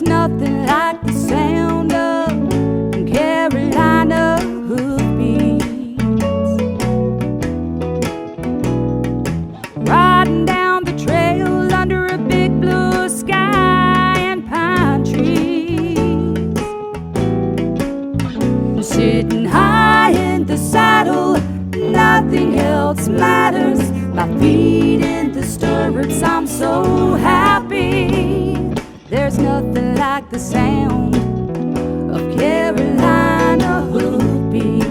nothing like the sound of Carolina hoofbeats. Riding down the trail under a big blue sky and pine trees. Sitting high in the saddle, nothing else matters. My feet in the stirrups, I'm so happy. There's nothing like the sound of Carolina hoofbeats.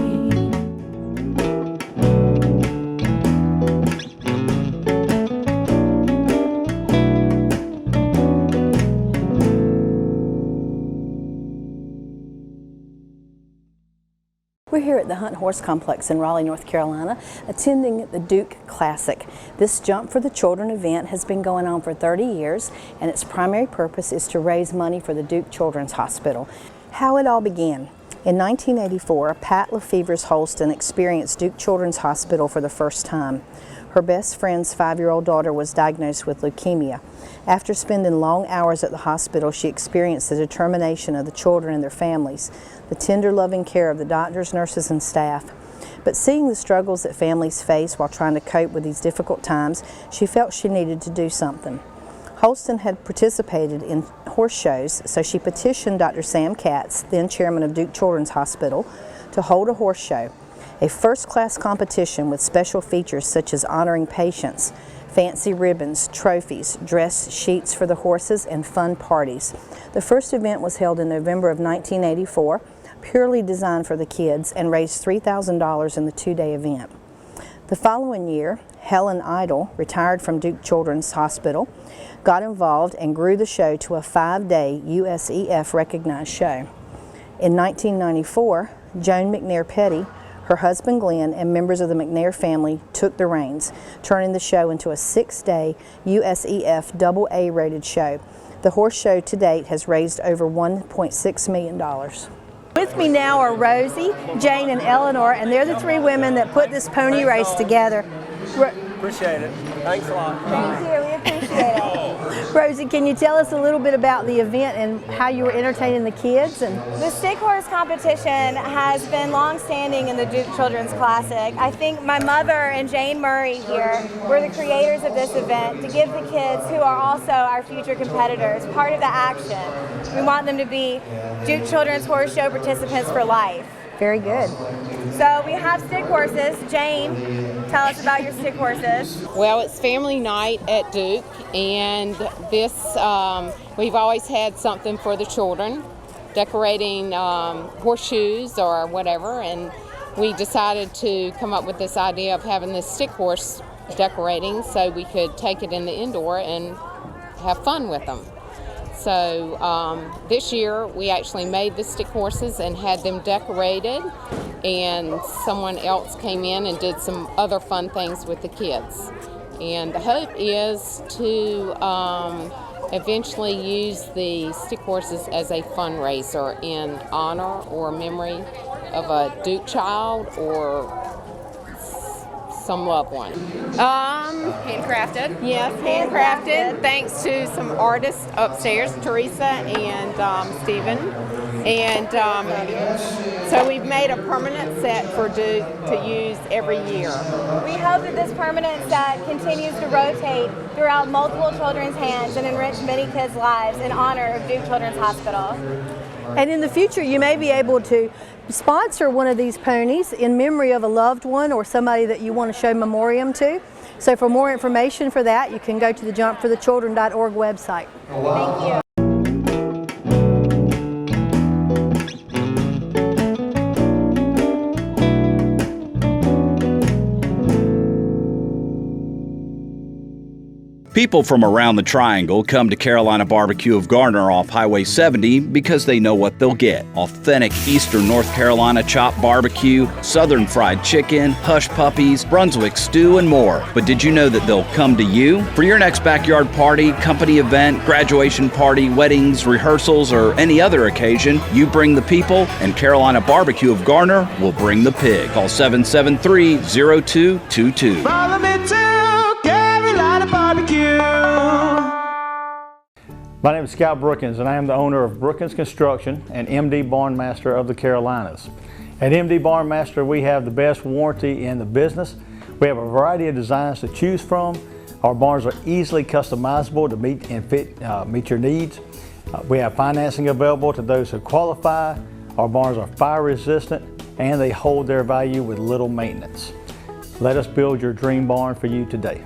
We're here at the Hunt Horse Complex in Raleigh, North Carolina, attending the Duke Classic. This Jump for the Children event has been going on for 30 years, and its primary purpose is to raise money for the Duke Children's Hospital. How it all began. In 1984, Pat Lefevre's Holston experienced Duke Children's Hospital for the first time. Her best friend's 5-year-old daughter was diagnosed with leukemia. After spending long hours at the hospital, she experienced the determination of the children and their families, the tender, loving care of the doctors, nurses, and staff. But seeing the struggles that families face while trying to cope with these difficult times, she felt she needed to do something. Holston had participated in horse shows, so she petitioned Dr. Sam Katz, then chairman of Duke Children's Hospital, to hold a horse show. A first-class competition with special features such as honoring patients, fancy ribbons, trophies, dress sheets for the horses, and fun parties. The first event was held in November of 1984, purely designed for the kids, and raised $3,000 in the 2-day event. The following year, Helen Idle, retired from Duke Children's Hospital, got involved and grew the show to a 5-day USEF recognized show. In 1994, Joan McNair Petty, her husband Glenn, and members of the McNair family took the reins, turning the show into a 6-day USEF AA rated show. The horse show to date has raised over $1.6 million. With me now are Rosie, Jane, and Eleanor, and they're the 3 women that put this pony race together. Appreciate it. Thanks a lot. Thank you. We appreciate it. Rosie, can you tell us a little bit about the event and how you were entertaining the kids? The stick horse competition has been long-standing in the Duke Children's Classic. I think my mother and Jane Murray here were the creators of this event to give the kids, who are also our future competitors, part of the action. We want them to be Duke Children's Horse Show participants for life. Very good. So we have stick horses. Jane, tell us about your stick horses. Well, it's family night at Duke, and this, we've always had something for the children, decorating horseshoes or whatever, and we decided to come up with this idea of having this stick horse decorating so we could take it in the indoor and have fun with them. So this year we actually made the stick horses and had them decorated, and someone else came in and did some other fun things with the kids. And the hope is to eventually use the stick horses as a fundraiser in honor or memory of a Duke child or some loved one. Handcrafted. Yes, handcrafted. Thanks to some artists upstairs, Teresa and Stephen. And so we've made a permanent set for Duke to use every year. We hope that this permanent set continues to rotate throughout multiple children's hands and enrich many kids' lives in honor of Duke Children's Hospital. And in the future, you may be able to sponsor one of these ponies in memory of a loved one or somebody that you want to show memoriam to. So for more information for that, you can go to the jumpforthechildren.org website. Thank you. People from around the Triangle come to Carolina Barbecue of Garner off Highway 70 because they know what they'll get. Authentic Eastern North Carolina chopped barbecue, Southern fried chicken, hush puppies, Brunswick stew, and more. But did you know that they'll come to you? For your next backyard party, company event, graduation party, weddings, rehearsals, or any other occasion, you bring the people, and Carolina Barbecue of Garner will bring the pig. Call 773-0222. Follow me to Carolina Barbecue. My name is Scott Brookins, and I am the owner of Brookins Construction and MD Barn Master of the Carolinas. At MD Barn Master, we have the best warranty in the business. We have a variety of designs to choose from. Our barns are easily customizable to meet your needs. We have financing available to those who qualify. Our barns are fire resistant and they hold their value with little maintenance. Let us build your dream barn for you today.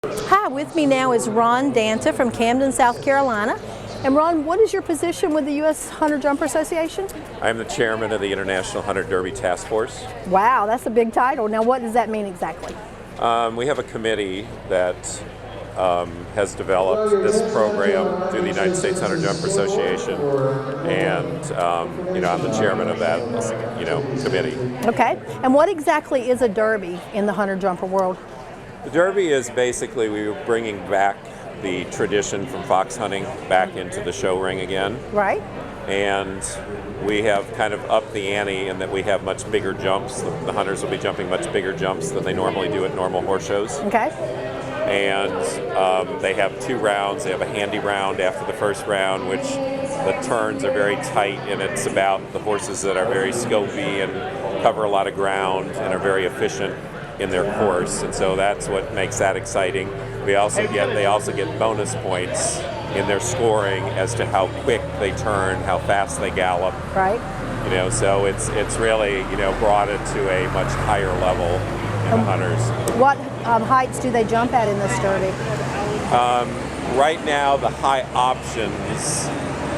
Hi, with me now is Ron Danta from Camden, South Carolina. And Ron, what is your position with the U.S. Hunter Jumper Association? I'm the chairman of the International Hunter Derby Task Force. Wow, that's a big title. Now, what does that mean exactly? We have a committee that has developed this program through the United States Hunter Jumper Association, and I'm the chairman of that committee. Okay, and what exactly is a derby in the hunter jumper world? The Derby is basically we were bringing back the tradition from fox hunting back into the show ring again. Right. And we have kind of upped the ante in that we have much bigger jumps. The hunters will be jumping much bigger jumps than they normally do at normal horse shows. Okay. And they have 2 rounds. They have a handy round after the first round, which the turns are very tight, and it's about the horses that are very scopy and cover a lot of ground and are very efficient in their course, and so that's what makes that exciting. They also get bonus points in their scoring as to how quick they turn, how fast they gallop. Right. So it's really brought it to a much higher level in the hunters. What heights do they jump at in this derby? Right now, the high options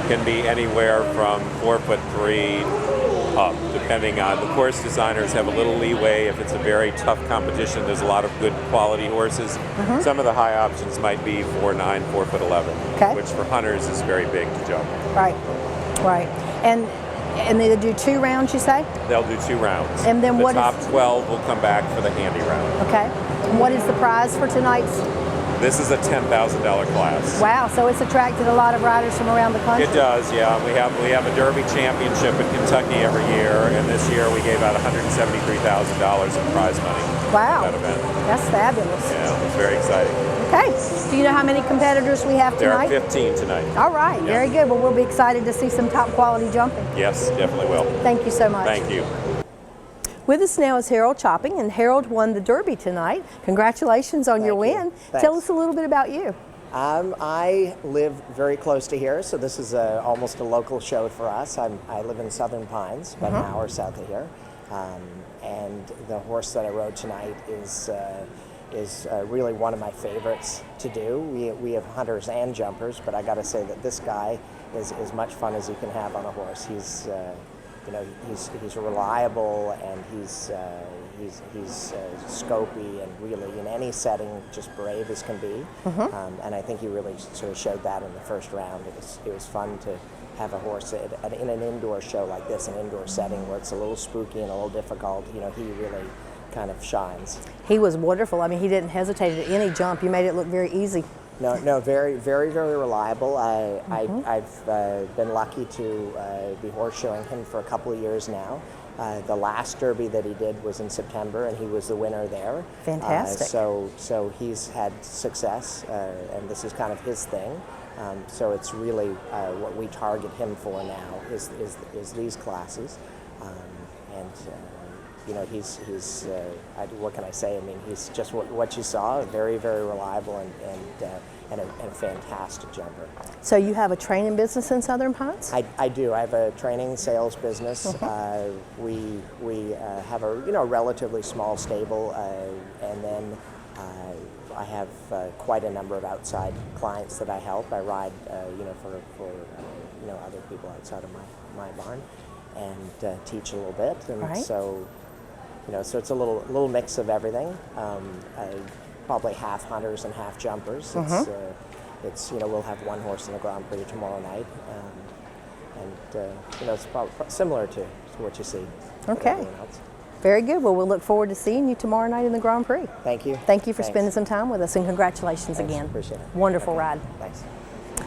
can be anywhere from 4'3" up, depending on the course. Designers have a little leeway if it's a very tough competition. There's a lot of good quality horses. Some of the high options might be 4'9", 4'11", okay, which for hunters is very big to jump. Right, right. And they do 2 rounds, you say? They'll do 2 rounds. And then the top 12 will come back for the handy round. Okay. And what is the prize for tonight's? This is a $10,000 class. Wow, so it's attracted a lot of riders from around the country? It does, yeah. We have a Derby championship in Kentucky every year, and this year we gave out $173,000 in prize money. Wow. For that event. That's fabulous. Yeah, it's very exciting. Okay. Do you know how many competitors we have tonight? There are 15 tonight. All right, yeah. Very good. Well, we'll be excited to see some top quality jumping. Yes, definitely will. Thank you so much. Thank you. With us now is Harold Chopping, and Harold won the Derby tonight. Congratulations on your win. Tell us a little bit about you. I live very close to here, so this is almost a local show for us. I live in Southern Pines, about an hour south of here, and the horse that I rode tonight is really one of my favorites to do. We have hunters and jumpers, but I got to say that this guy is as much fun as you can have on a horse. He's reliable, and he's scopy, and really in any setting just brave as can be. And I think he really sort of showed that in the first round. It was fun to have a horse in an indoor show like this, an indoor setting where it's a little spooky and a little difficult. He really kind of shines. He was wonderful. I mean, he didn't hesitate at any jump. You made it look very easy. No, very, very, very reliable. I've been lucky to be horse showing him for a couple of years now. The last Derby that he did was in September, and he was the winner there. Fantastic. So he's had success, and this is kind of his thing. So it's really what we target him for now is these classes, he's what can I say? I mean, he's just what you saw, very, very reliable and a fantastic jumper. So you have a training business in Southern Pines? I do. I have a training sales business. We have a relatively small stable, and then I have quite a number of outside clients that I help. I ride, for other people outside of my barn, and teach a little bit, and right. So it's a little mix of everything. Probably half hunters and half jumpers. It's we'll have one horse in the Grand Prix tomorrow night, and it's probably similar to what you see. Okay. Very good. Well, we'll look forward to seeing you tomorrow night in the Grand Prix. Thank you. Thank you for spending some time with us, and congratulations again. Appreciate it. Wonderful ride. Thanks.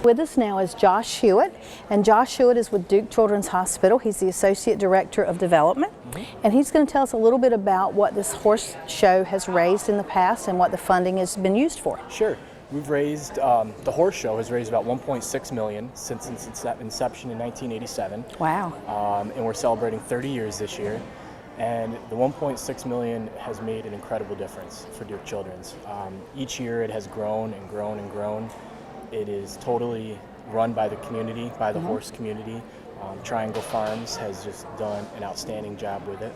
With us now is Josh Hewitt, and Josh Hewitt is with Duke Children's Hospital. He's the Associate Director of Development, and he's going to tell us a little bit about what this horse show has raised in the past and what the funding has been used for. Sure. We've raised, the horse show has raised about $1.6 million since its inception in 1987. Wow. And we're celebrating 30 years this year. And the $1.6 million has made an incredible difference for Duke Children's. Each year it has grown and grown and grown. It is totally run by the community, by the horse community. Triangle Farms has just done an outstanding job with it.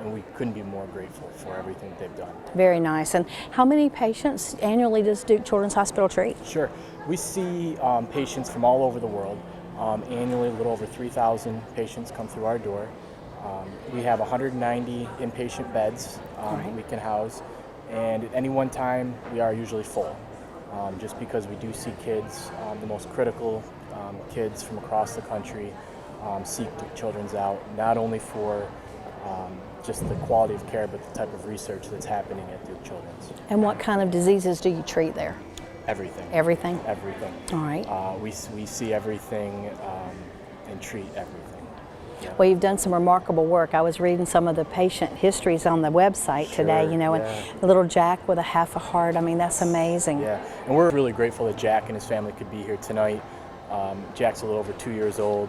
And we couldn't be more grateful for everything that they've done. Very nice. And how many patients annually does Duke Children's Hospital treat? Sure. We see patients from all over the world. Annually, a little over 3,000 patients come through our door. We have 190 inpatient beds we can house. And at any one time, we are usually full. Just because we do see kids, the most critical kids from across the country seek Duke Children's out, not only for just the quality of care, but the type of research that's happening at Duke Children's. And what kind of diseases do you treat there? Everything. Everything? Everything. All right. We see everything and treat everything. Yeah. Well, you've done some remarkable work. I was reading some of the patient histories on the website today, you know, and little Jack with a half a heart. I mean, that's amazing. Yeah, and we're really grateful that Jack and his family could be here tonight. Jack's a little over 2 years old.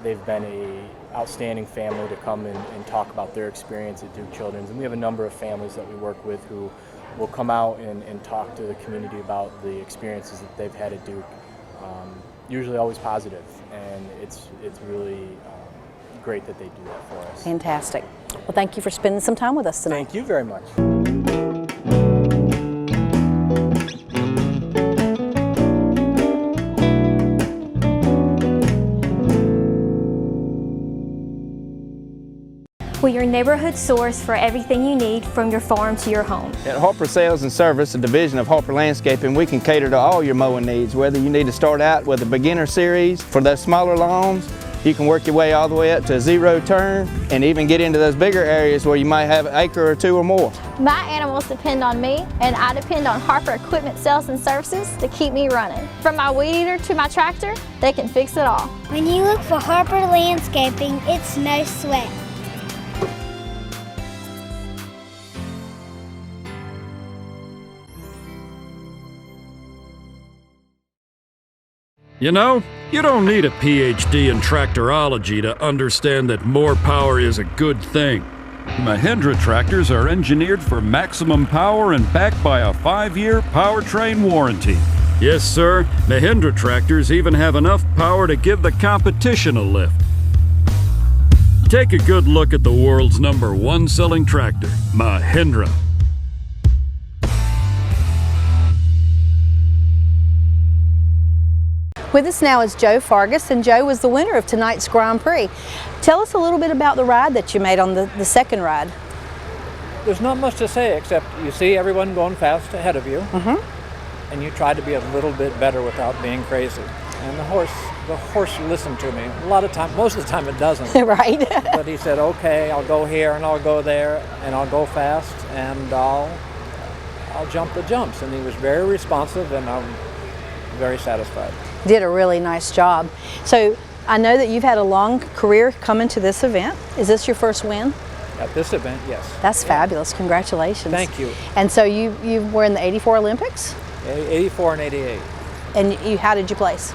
They've been an outstanding family to come and talk about their experience at Duke Children's. And we have a number of families that we work with who will come out and talk to the community about the experiences that they've had at Duke. Usually always positive, and it's really great that they do that for us. Fantastic. Well, thank you for spending some time with us tonight. Thank you very much. We're your neighborhood source for everything you need from your farm to your home. At Harper Sales and Service, a division of Harper Landscaping, we can cater to all your mowing needs. Whether you need to start out with a beginner series for those smaller lawns, you can work your way all the way up to a zero turn and even get into those bigger areas where you might have an acre or two or more. My animals depend on me, and I depend on Harper Equipment Sales and Services to keep me running. From my weed eater to my tractor, they can fix it all. When you look for Harper Landscaping, it's no sweat. You know, you don't need a PhD in tractorology to understand that more power is a good thing. Mahindra tractors are engineered for maximum power and backed by a 5-year powertrain warranty. Yes, sir, Mahindra tractors even have enough power to give the competition a lift. Take a good look at the world's #1 selling tractor, Mahindra. With us now is Joe Fargus, and Joe was the winner of tonight's Grand Prix. Tell us a little bit about the ride that you made on the second ride. There's not much to say except you see everyone going fast ahead of you, and you try to be a little bit better without being crazy. And the horse listened to me. A lot of time, most of the time it doesn't. Right. But he said, okay, I'll go here and I'll go there and I'll go fast and I'll jump the jumps. And he was very responsive, and I'm very satisfied. Did a really nice job. So I know that you've had a long career coming to this event. Is this your first win? At this event, yes. That's fabulous. Congratulations. Thank you. And so you were in the 84 Olympics? 84 and 88. And how did you place?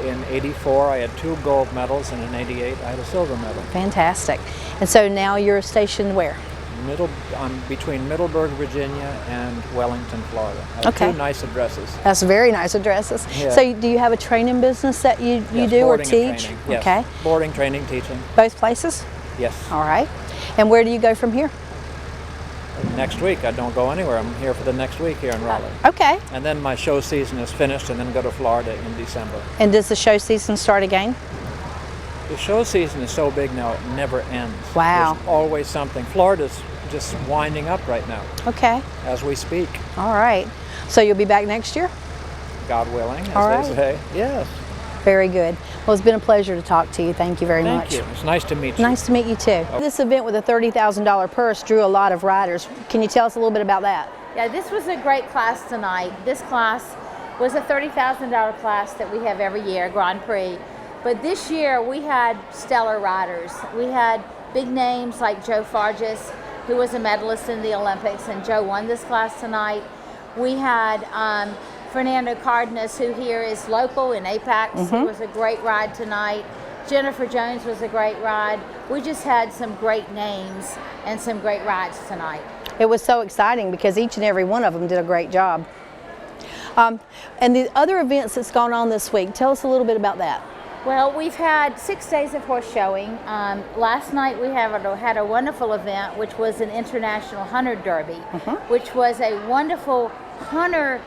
In 84, I had 2 gold medals, and in 88, I had a silver medal. Fantastic. And so now you're stationed where? I'm between Middleburg, Virginia, and Wellington, Florida. I have Okay. 2 nice addresses. That's very nice addresses. Yeah. So do you have a training business that you Yes, do or boarding and teach? training. Yes. Okay. Boarding, training, teaching. Both places? Yes. All right. And where do you go from here? Next week, I don't go anywhere. I'm here for the next week here in Raleigh. Okay. And then my show season is finished, and then go to Florida in December. And does the show season start again? The show season is so big now, it never ends. Wow. There's always something. Florida's just winding up right now. Okay. As we speak. All right. So you'll be back next year? God willing, as All they right. say. Yes. Very good. Well, it's been a pleasure to talk to you. Thank you very much. Thank you. It's nice to meet you. Nice to meet you too. This event with a $30,000 purse drew a lot of riders. Can you tell us a little bit about that? Yeah, this was a great class tonight. This class was a $30,000 class that we have every year, Grand Prix. But this year we had stellar riders. We had big names like Joe Fargis, who was a medalist in the Olympics, and Joe won this class tonight. We had Fernando Cardenas, who here is local in Apex, who was a great ride tonight. Jennifer Jones was a great ride. We just had some great names and some great rides tonight. It was so exciting because each and every one of them did a great job. And the other events that's gone on this week, tell us a little bit about that. Well, we've had 6 days of horse showing. Last night we had a wonderful event, which was an International Hunter Derby, which was a wonderful hunter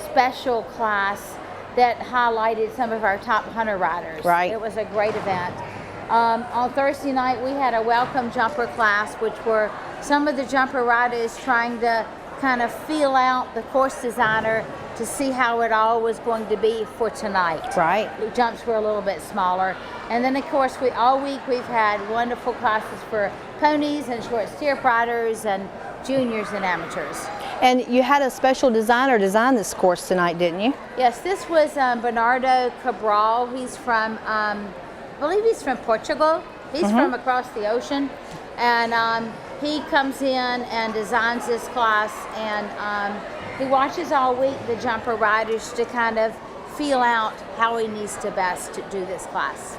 special class that highlighted some of our top hunter riders. Right. It was a great event. On Thursday night we had a welcome jumper class, which were some of the jumper riders trying to kind of feel out the course designer to see how it all was going to be for tonight. Right. The jumps were a little bit smaller. And then of course all week we've had wonderful classes for ponies and short steer riders and juniors and amateurs. And you had a special designer design this course tonight, didn't you? Yes, this was Bernardo Cabral. He's from, I believe he's from Portugal. He's from across the ocean. And he comes in and designs this class, and he watches all week the jumper riders to kind of feel out how he needs to best to do this class.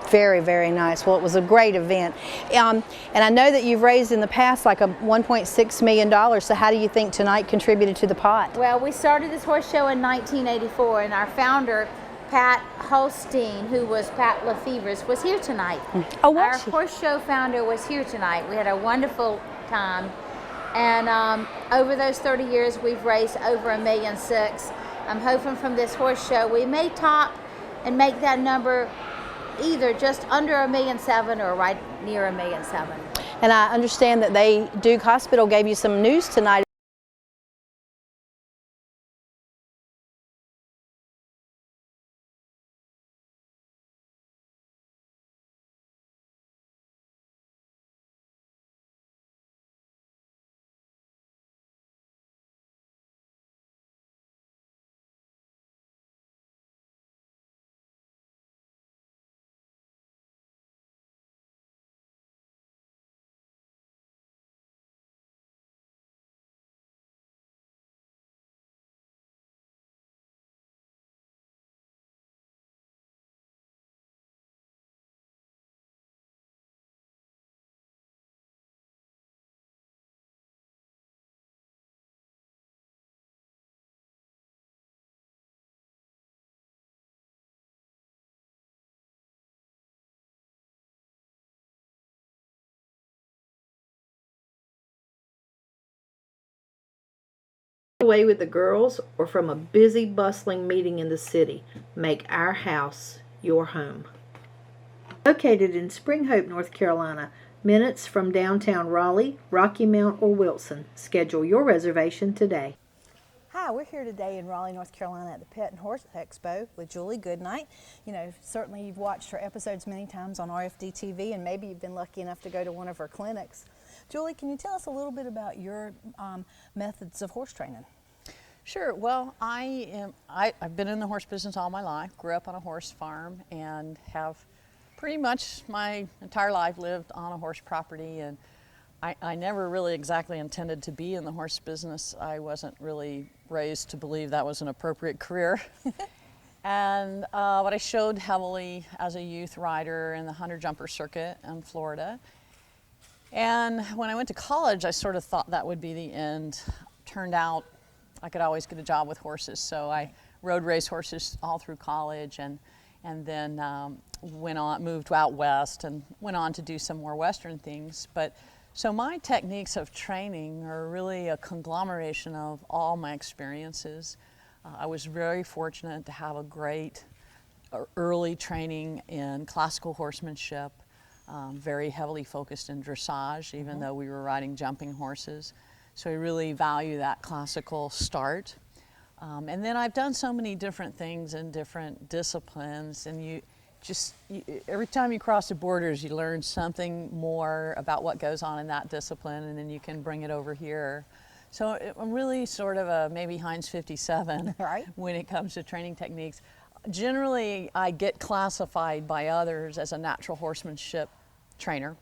Very, very nice. Well, it was a great event. And I know that you've raised in the past like a $1.6 million, so how do you think tonight contributed to the pot? Well, we started this horse show in 1984, and our founder, Pat Holstein, who was Pat Lefevre's, was here tonight. Oh, was Our she? horse show founder was here tonight. We had a wonderful time. And over those 30 years, we've raised over $1.6 million. I'm hoping from this horse show, we may top and make that number either just under $1.7 million or right near $1.7 million. And I understand that Duke Hospital gave you some news tonight. Away with the girls or from a busy, bustling meeting in the city, make our house your home. Located in Spring Hope, North Carolina, minutes from downtown Raleigh, Rocky Mount, or Wilson. Schedule your reservation today. Hi, we're here today in Raleigh, North Carolina at the Pet and Horse Expo with Julie Goodnight. You know, certainly you've watched her episodes many times on RFD TV, and maybe you've been lucky enough to go to one of her clinics. Julie, can you tell us a little bit about your methods of horse training? Sure. Well, I've been in the horse business all my life, grew up on a horse farm, and have pretty much my entire life lived on a horse property. And I never really exactly intended to be in the horse business. I wasn't really raised to believe that was an appropriate career. And but I showed heavily as a youth rider in the hunter jumper circuit in Florida. And when I went to college, I sort of thought that would be the end. Turned out I could always get a job with horses, so I rode race horses all through college, and then moved out west and went on to do some more Western things. But so my techniques of training are really a conglomeration of all my experiences. I was very fortunate to have a great early training in classical horsemanship, very heavily focused in dressage, even though we were riding jumping horses. So I really value that classical start. And then I've done so many different things in different disciplines, and every time you cross the borders, you learn something more about what goes on in that discipline, and then you can bring it over here. So I'm really sort of a maybe Heinz 57 Right. when it comes to training techniques. Generally, I get classified by others as a natural horsemanship trainer,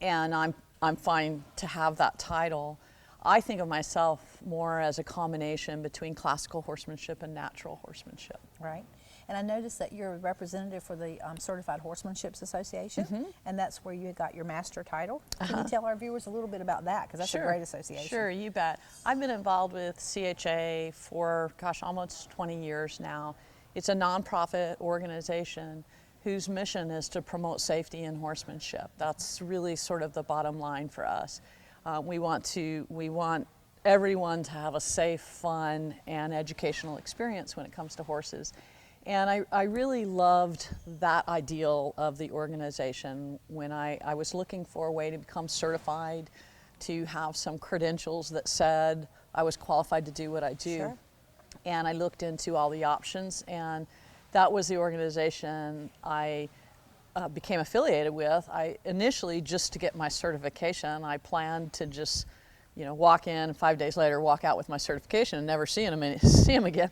and I'm fine to have that title. I think of myself more as a combination between classical horsemanship and natural horsemanship. Right. And I noticed that you're a representative for the Certified Horsemanship Association, and that's where you got your master title. Can you tell our viewers a little bit about that? Because that's a great association. Sure, you bet. I've been involved with CHA for, gosh, almost 20 years now. It's a nonprofit organization whose mission is to promote safety in horsemanship. That's really sort of the bottom line for us. We want everyone to have a safe, fun, and educational experience when it comes to horses. And I really loved that ideal of the organization when I was looking for a way to become certified, to have some credentials that said I was qualified to do what I do. Sure. And I looked into all the options, and that was the organization I became affiliated with. I initially, just to get my certification, I planned to just, walk in and 5 days later walk out with my certification and never see him again.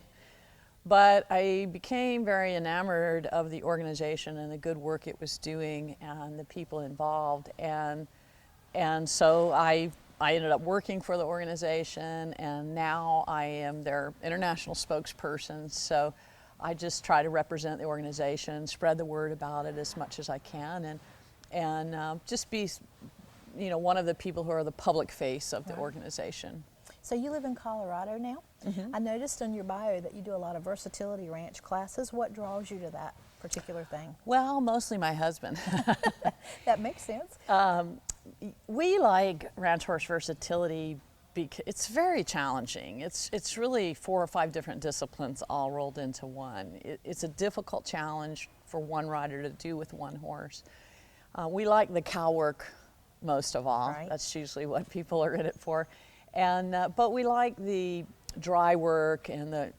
But I became very enamored of the organization and the good work it was doing and the people involved, and so I ended up working for the organization, and now I am their international spokesperson. So I just try to represent the organization, spread the word about it as much as I can, and just be, one of the people who are the public face of the organization. So you live in Colorado now? I noticed in your bio that you do a lot of versatility ranch classes. What draws you to that particular thing? Well, mostly my husband. That makes sense. We like ranch horse versatility because it's very challenging. It's really 4 or 5 different disciplines all rolled into one. It's a difficult challenge for one rider to do with one horse. We like the cow work most of all. Right. That's usually what people are in it for. And but we like the dry work and the,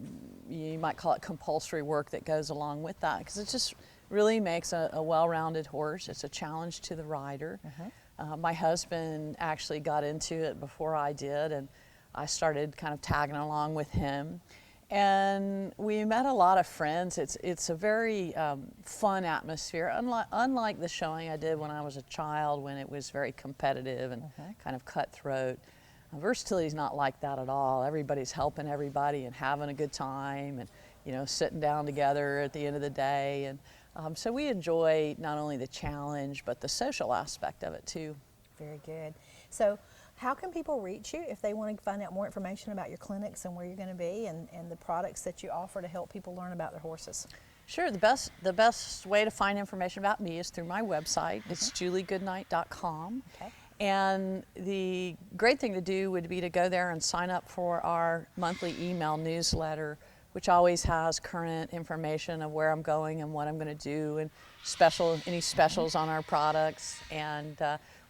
you might call it compulsory work that goes along with that, because it just really makes a well-rounded horse. It's a challenge to the rider. My husband actually got into it before I did, and I started kind of tagging along with him. And we met a lot of friends. It's a very fun atmosphere, unlike the showing I did when I was a child, when it was very competitive and kind of cutthroat. Versatility is not like that at all. Everybody's helping everybody and having a good time, and sitting down together at the end of the day. And so we enjoy not only the challenge but the social aspect of it too. Very good. So how can people reach you if they want to find out more information about your clinics and where you're going to be, and the products that you offer to help people learn about their horses? Sure. The best way to find information about me is through my website. It's juliegoodnight.com. Okay. And the great thing to do would be to go there and sign up for our monthly email newsletter, which always has current information of where I'm going and what I'm going to do, and any specials on our products. And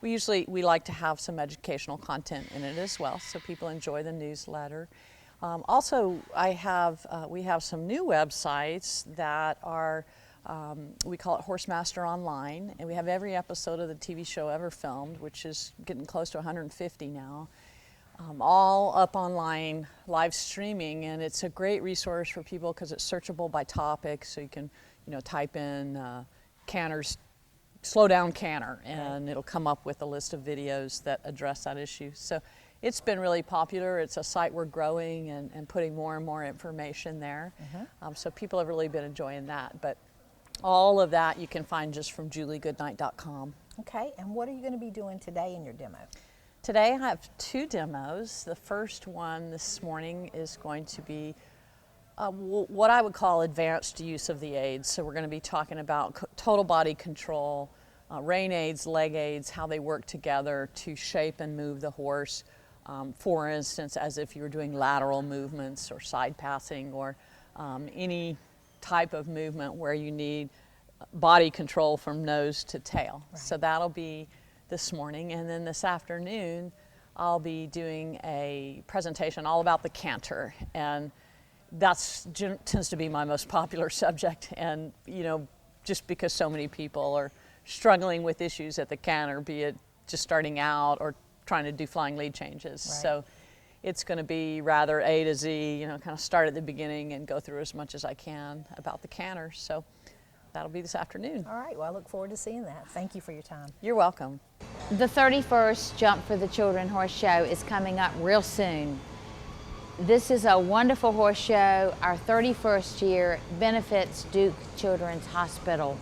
we like to have some educational content in it as well, so people enjoy the newsletter. Also, we have some new websites that are, we call it Horsemaster Online, and we have every episode of the TV show ever filmed, which is getting close to 150 now, all up online, live streaming, and it's a great resource for people because it's searchable by topic, so you can type in canners, slow down canner, and it'll come up with a list of videos that address that issue. So it's been really popular. It's a site we're growing and putting more and more information there. So people have really been enjoying that. But all of that you can find just from juliegoodnight.com. Okay, and what are you going to be doing today in your demo? Today I have 2 demos. The first one this morning is going to be what I would call advanced use of the aids. So we're going to be talking about total body control, rein aids, leg aids, how they work together to shape and move the horse. For instance, as if you were doing lateral movements or side passing, or any type of movement where you need body control from nose to tail. Right. So that'll be this morning, and then this afternoon I'll be doing a presentation all about the canter, and that tends to be my most popular subject, and just because so many people are struggling with issues at the canter, be it just starting out or trying to do flying lead changes. Right. So it's going to be rather A to Z, kind of start at the beginning and go through as much as I can about the canters. So that'll be this afternoon. All right, well, I look forward to seeing that. Thank you for your time. You're welcome. The 31st Jump for the Children Horse Show is coming up real soon. This is a wonderful horse show. Our 31st year benefits Duke Children's Hospital.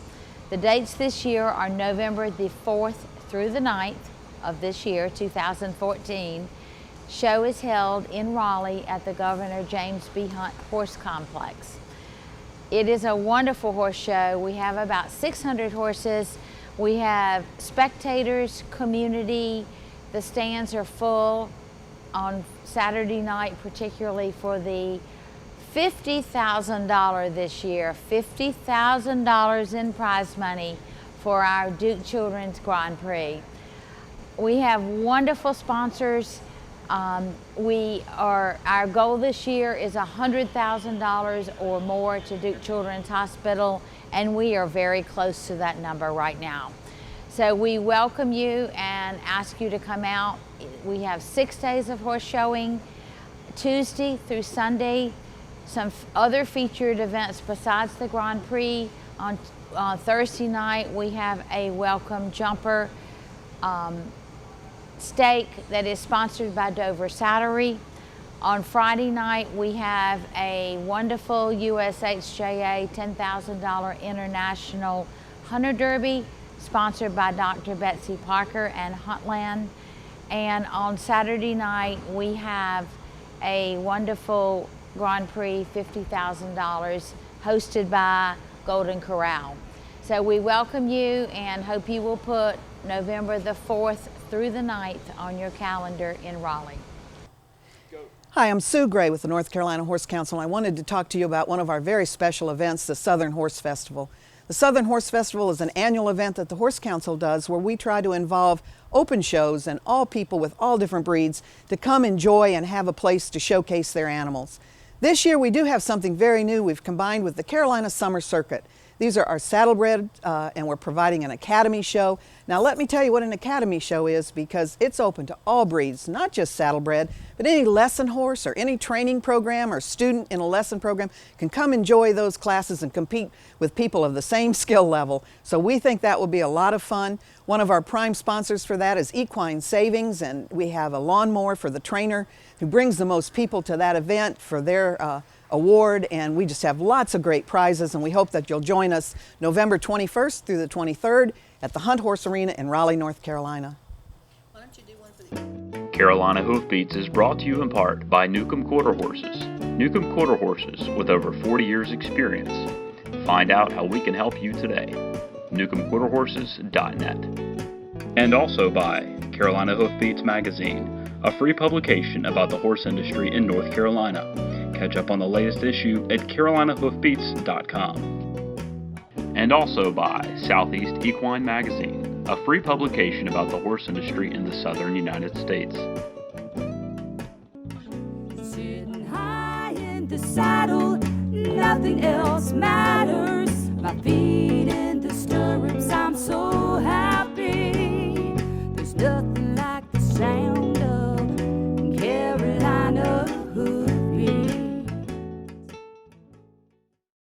The dates this year are November the 4th through the 9th of this year, 2014. Show is held in Raleigh at the Governor James B. Hunt Horse Complex. It is a wonderful horse show. We have about 600 horses. We have spectators, community. The stands are full on Saturday night, particularly for the $50,000 this year, $50,000 in prize money for our Duke Children's Grand Prix. We have wonderful sponsors. Our goal this year is $100,000 or more to Duke Children's Hospital, and we are very close to that number right now. So we welcome you and ask you to come out. We have 6 days of horse showing, Tuesday through Sunday, some other featured events besides the Grand Prix. On Thursday night, we have a welcome jumper stake that is sponsored by Dover Saddlery. On Friday night, we have a wonderful USHJA $10,000 International Hunter Derby sponsored by Dr. Betsy Parker and Huntland. And on Saturday night, we have a wonderful Grand Prix $50,000 hosted by Golden Corral. So we welcome you and hope you will put November the 4th through the 9th on your calendar in Raleigh. Hi, I'm Sue Gray with the North Carolina Horse Council, and I wanted to talk to you about one of our very special events, the Southern Horse Festival. The Southern Horse Festival is an annual event that the Horse Council does where we try to involve open shows and all people with all different breeds to come enjoy and have a place to showcase their animals. This year we do have something very new we've combined with the Carolina Summer Circuit. These are our saddlebred, and we're providing an academy show. Now let me tell you what an academy show is, because it's open to all breeds, not just saddlebred, but any lesson horse or any training program or student in a lesson program can come enjoy those classes and compete with people of the same skill level. So we think that will be a lot of fun. One of our prime sponsors for that is Equine Savings, and we have a lawnmower for the trainer who brings the most people to that event for their award, and we just have lots of great prizes, and we hope that you'll join us November 21st through the 23rd at the Hunt Horse Arena in Raleigh, North Carolina. Why don't you do one for the Carolina Hoofbeats is brought to you in part by Newcomb Quarter Horses. Newcomb Quarter Horses with over 40 years experience. Find out how we can help you today. NewcombQuarterHorses.net. And also by Carolina Hoofbeats Magazine, a free publication about the horse industry in North Carolina. Catch up on the latest issue at carolinahoofbeats.com. And also by Southeast Equine Magazine, a free publication about the horse industry in the southern United States. Sitting high in the saddle, nothing else matters. My feet